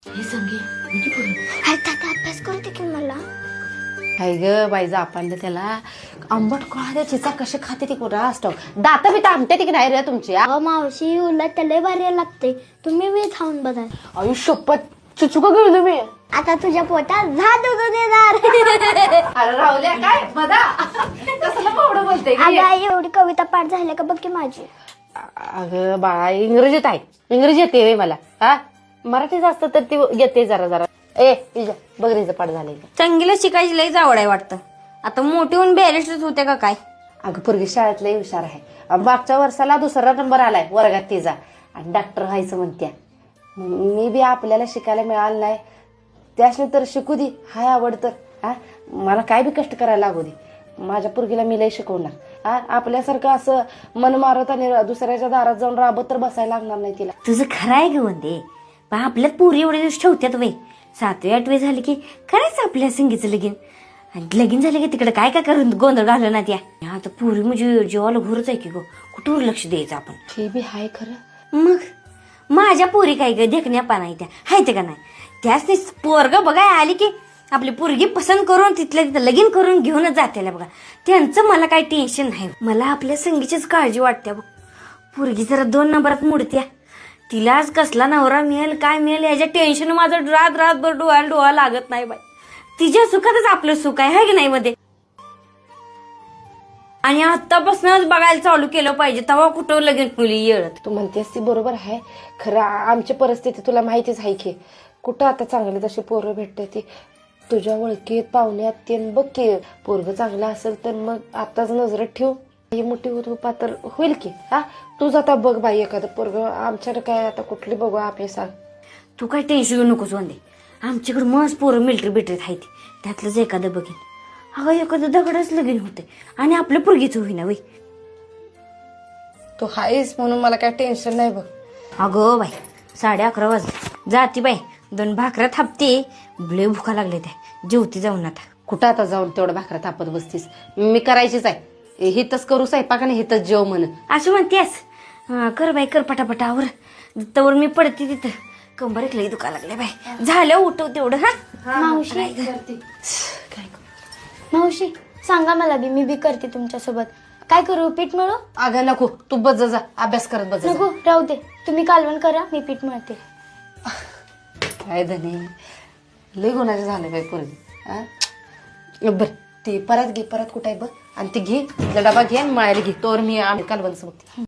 हे संगी हाय तात्या अभ्यास करते की मला. हाय ग बाईजा आपण त्याला आंबट कोळा चिचा कसे खाते ती कुठं असतो दात बी आमटे ती नाही रे तुमची. अहो मावशी उलट त्याला भारी लागते. तुम्ही बी खाऊन बघा. आयुष्यपत चुचुक घेऊ तुम्ही. आता तुझ्या पोटात झाड उगू देणार. अरे राहुल्या काय बदा कसलं कोवडं बोलते अगं एवढी कविता पाठ झाली का बघ की माझी. अगं बाळा इंग्रजीत आहे इंग्रजी येते मला हा मराठी जास्त तर ती येते जरा जरा. बघ पाठ झाले संगीला शिकायची लईच आवड आहे वाटतं. आता मोठी होऊन बॅरिस्टरच होते का काय. अगं पोरगी शाळेत लई हुशार आहे. मागच्या वर्षाला 2रा नंबर आलाय वर्गात तिचा आणि डॉक्टर व्हायचं म्हणत्या. मी बी आपल्याला शिकायला मिळालं नाही त्यासने तर शिकू दे हाय आवड तर हा मला काय बी कष्ट करायला लागू दे. माझ्या पोरगीला मी लई शिकवणार हा आपल्यासारखं असं मन मारत आणि दुसऱ्याच्या दारात जाऊन राबत तर बसायला लागणार नाही तिला. तुझं खरं आहे ग वंदे. पण आपल्यात पोरी एवढे दिवस ठेवत्यात वय 7वी 8वी झाली की करायचं आपल्या संगीचं लगीन. आणि लगीन झालं की तिकडे काय काय करून गोंधळ घाललं ना त्या. आता पोरी म्हणजे जीवाला घोरच आहे की गो कुठवर लक्ष द्यायचं आपण. हे बी हाय खरं. मग माझ्या पोरी काय ग देखण्या पाना त्या हायते का नाही. त्याच पोरग बघाय आली की आपली पोरगी पसंत करून तिथल्या तिथं लगीन करून घेऊनच जाते बघा. त्यांचं मला काही टेन्शन नाही. मला आपल्या संगीचीच काळजी वाटते बघ. पोरगी जरा 2 नंबरात मुडत्या. तिलाच कसला नवरा मिळेल काय मिळेल याच्या टेन्शन माझं रातभर डोळा लागत नाही बाई. तिच्या सुखातच आपलं सुख आहे की नाही मध्ये. आणि आतापासूनच बघायला चालू केलं पाहिजे तेव्हा कुठं लगीन मुली येळत. तू म्हणतेस ती बरोबर आहे खरं. आमची परिस्थिती तुला माहितीच आहे की कुठं आता चांगली तशी पोरं भेटते ती तुझ्या ओळखीत पाहुण्यात ते बघ की पोरग चांगलं असेल तर मग आताच नजरेत ठेव. ही मोठी होत होपा तर होईल की हा. तुझं आता बघ बाई एखादं पोरग आमच्याकडे काय आता कुठली बघू आपले सांग. तू काय टेन्शन घेऊ नकोस वंदे. आमच्याकडे मस्त पोरं मिलिटरी बिटरीत आहेत त्यातलंच एखादं बघेन. अगं एखादं दगडच लगीन होते आणि आपल्या पोरगीच होईना वय. तू हायस म्हणून मला काय टेन्शन नाही बघ. अगं बाई 11:30 वाजले जाती बाई 2 भाकऱ्या थापते. लय भुका लागले त्या जेवती जाऊन आता. कुठं आता जाऊन तेवढं भाकऱ्या थापत बसतीस. मी करायचीच आहे हितच करू स्वयंपाक आणि हितच जेव म्हण असं म्हणतेस. कर बाई कर पटापटावर तवर मी पडते तिथं. कंबर एक लई दुखा लागले बाई. झालं उठव तेवढं हा. मावशी काय मावशी सांगा मला बी मी बी करते तुमच्यासोबत. काय करू पीठ मळू. अगं नको तू बस जा अभ्यास करत बस. नको राहू दे तुम्ही कालवण करा मी पीठ मळते. काय धने लय गुणाचे झाले बाई पोरगी. बर ती परत घे परत कुठे आहे बघ आणि ती घे डबा घे आणि मळायला घे तोवर मी आम्ही कालवण सांगते.